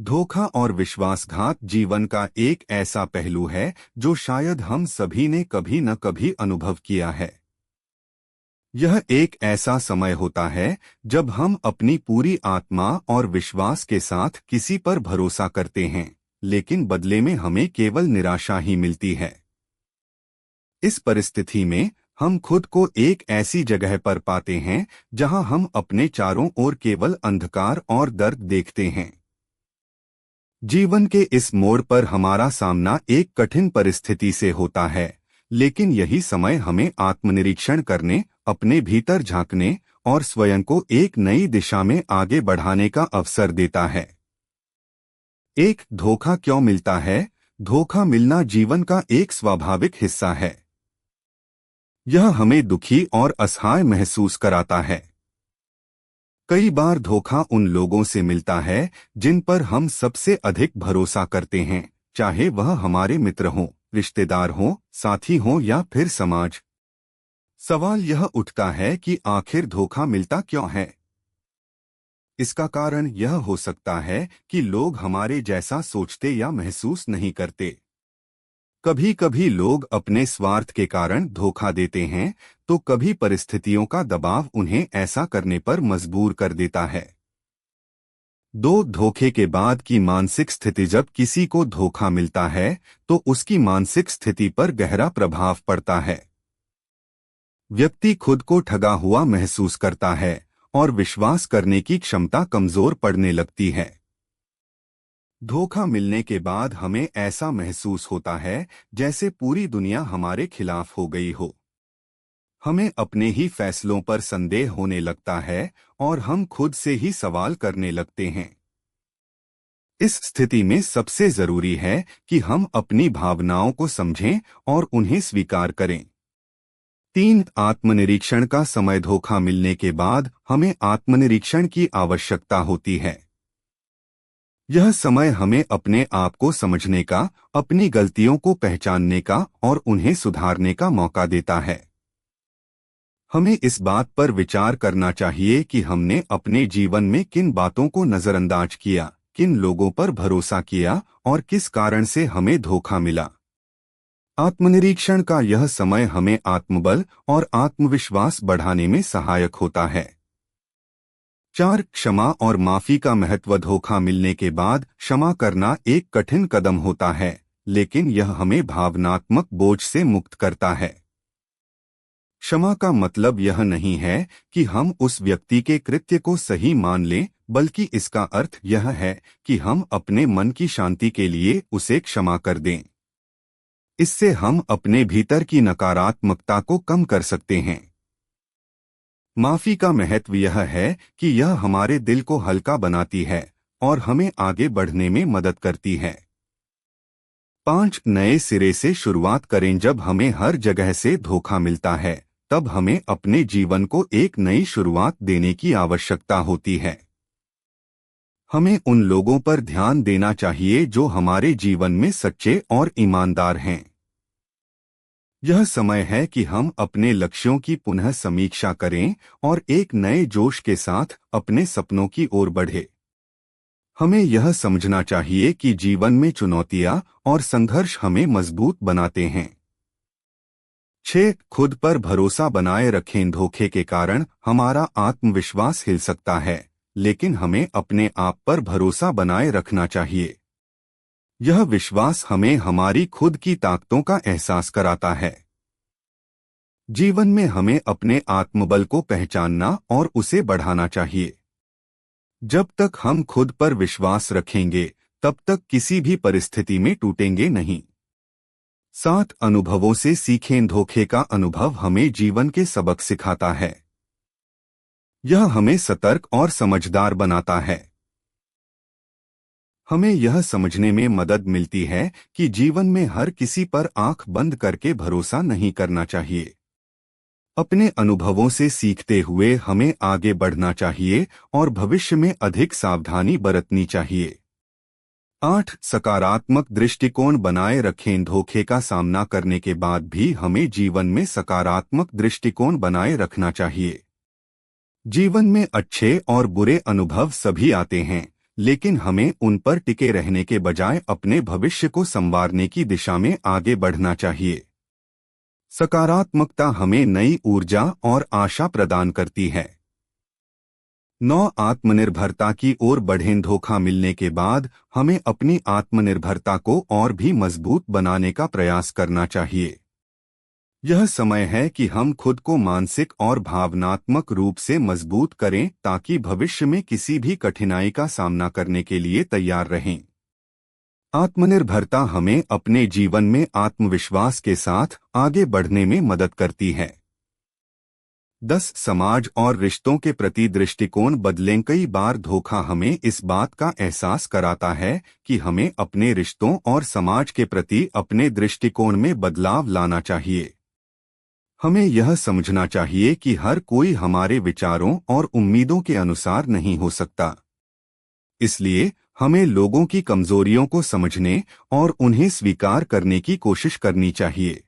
धोखा और विश्वासघात जीवन का एक ऐसा पहलू है जो शायद हम सभी ने कभी न कभी अनुभव किया है। यह एक ऐसा समय होता है जब हम अपनी पूरी आत्मा और विश्वास के साथ किसी पर भरोसा करते हैं, लेकिन बदले में हमें केवल निराशा ही मिलती है। इस परिस्थिति में हम खुद को एक ऐसी जगह पर पाते हैं जहां हम अपने चारों ओर केवल अंधकार और दर्द देखते हैं। जीवन के इस मोड़ पर हमारा सामना एक कठिन परिस्थिति से होता है, लेकिन यही समय हमें आत्मनिरीक्षण करने, अपने भीतर झांकने और स्वयं को एक नई दिशा में आगे बढ़ाने का अवसर देता है। एक धोखा क्यों मिलता है? धोखा मिलना जीवन का एक स्वाभाविक हिस्सा है। यह हमें दुखी और असहाय महसूस कराता है। कई बार धोखा उन लोगों से मिलता है जिन पर हम सबसे अधिक भरोसा करते हैं, चाहे वह हमारे मित्र हों, रिश्तेदार हों, साथी हों या फिर समाज। सवाल यह उठता है कि आखिर धोखा मिलता क्यों है? इसका कारण यह हो सकता है कि लोग हमारे जैसा सोचते या महसूस नहीं करते। कभी कभी लोग अपने स्वार्थ के कारण धोखा देते हैं, तो कभी परिस्थितियों का दबाव उन्हें ऐसा करने पर मजबूर कर देता है। दो धोखे के बाद की मानसिक स्थिति। जब किसी को धोखा मिलता है तो उसकी मानसिक स्थिति पर गहरा प्रभाव पड़ता है। व्यक्ति खुद को ठगा हुआ महसूस करता है और विश्वास करने की क्षमता कमजोर पड़ने लगती है। धोखा मिलने के बाद हमें ऐसा महसूस होता है जैसे पूरी दुनिया हमारे खिलाफ हो गई हो। हमें अपने ही फैसलों पर संदेह होने लगता है और हम खुद से ही सवाल करने लगते हैं। इस स्थिति में सबसे जरूरी है कि हम अपनी भावनाओं को समझें और उन्हें स्वीकार करें। 3. आत्मनिरीक्षण का समय। धोखा मिलने के बाद हमें आत्मनिरीक्षण की आवश्यकता होती है। यह समय हमें अपने आप को समझने का, अपनी गलतियों को पहचानने का और उन्हें सुधारने का मौका देता है। हमें इस बात पर विचार करना चाहिए कि हमने अपने जीवन में किन बातों को नजरअंदाज किया, किन लोगों पर भरोसा किया और किस कारण से हमें धोखा मिला। आत्मनिरीक्षण का यह समय हमें आत्मबल और आत्मविश्वास बढ़ाने में सहायक होता है। 4. क्षमा और माफी का महत्व। धोखा मिलने के बाद क्षमा करना एक कठिन कदम होता है, लेकिन यह हमें भावनात्मक बोझ से मुक्त करता है। क्षमा का मतलब यह नहीं है कि हम उस व्यक्ति के कृत्य को सही मान लें, बल्कि इसका अर्थ यह है कि हम अपने मन की शांति के लिए उसे क्षमा कर दें। इससे हम अपने भीतर की नकारात्मकता को कम कर सकते हैं। माफी का महत्व यह है कि यह हमारे दिल को हल्का बनाती है और हमें आगे बढ़ने में मदद करती है। 5. नए सिरे से शुरुआत करें। जब हमें हर जगह से धोखा मिलता है, तब हमें अपने जीवन को एक नई शुरुआत देने की आवश्यकता होती है। हमें उन लोगों पर ध्यान देना चाहिए जो हमारे जीवन में सच्चे और ईमानदार हैं। यह समय है कि हम अपने लक्ष्यों की पुनः समीक्षा करें और एक नए जोश के साथ अपने सपनों की ओर बढ़ें। हमें यह समझना चाहिए कि जीवन में चुनौतियां और संघर्ष हमें मजबूत बनाते हैं। 6. खुद पर भरोसा बनाए रखें। धोखे के कारण हमारा आत्मविश्वास हिल सकता है, लेकिन हमें अपने आप पर भरोसा बनाए रखना चाहिए। यह विश्वास हमें हमारी खुद की ताकतों का एहसास कराता है। जीवन में हमें अपने आत्मबल को पहचानना और उसे बढ़ाना चाहिए। जब तक हम खुद पर विश्वास रखेंगे, तब तक किसी भी परिस्थिति में टूटेंगे नहीं। 7. अनुभवों से सीखें। धोखे का अनुभव हमें जीवन के सबक सिखाता है। यह हमें सतर्क और समझदार बनाता है। हमें यह समझने में मदद मिलती है कि जीवन में हर किसी पर आंख बंद करके भरोसा नहीं करना चाहिए। अपने अनुभवों से सीखते हुए हमें आगे बढ़ना चाहिए और भविष्य में अधिक सावधानी बरतनी चाहिए। 8. सकारात्मक दृष्टिकोण बनाए रखें। धोखे का सामना करने के बाद भी हमें जीवन में सकारात्मक दृष्टिकोण बनाए रखना चाहिए। जीवन में अच्छे और बुरे अनुभव सभी आते हैं, लेकिन हमें उन पर टिके रहने के बजाय अपने भविष्य को संवारने की दिशा में आगे बढ़ना चाहिए। सकारात्मकता हमें नई ऊर्जा और आशा प्रदान करती है। 9 आत्मनिर्भरता की ओर बढ़ें। धोखा मिलने के बाद हमें अपनी आत्मनिर्भरता को और भी मजबूत बनाने का प्रयास करना चाहिए। यह समय है कि हम खुद को मानसिक और भावनात्मक रूप से मजबूत करें ताकि भविष्य में किसी भी कठिनाई का सामना करने के लिए तैयार रहें। आत्मनिर्भरता हमें अपने जीवन में आत्मविश्वास के साथ आगे बढ़ने में मदद करती है। 10 समाज और रिश्तों के प्रति दृष्टिकोण बदलें। कई बार धोखा हमें इस बात का एहसास कराता है कि हमें अपने रिश्तों और समाज के प्रति अपने दृष्टिकोण में बदलाव लाना चाहिए। हमें यह समझना चाहिए कि हर कोई हमारे विचारों और उम्मीदों के अनुसार नहीं हो सकता। इसलिए हमें लोगों की कमजोरियों को समझने और उन्हें स्वीकार करने की कोशिश करनी चाहिए।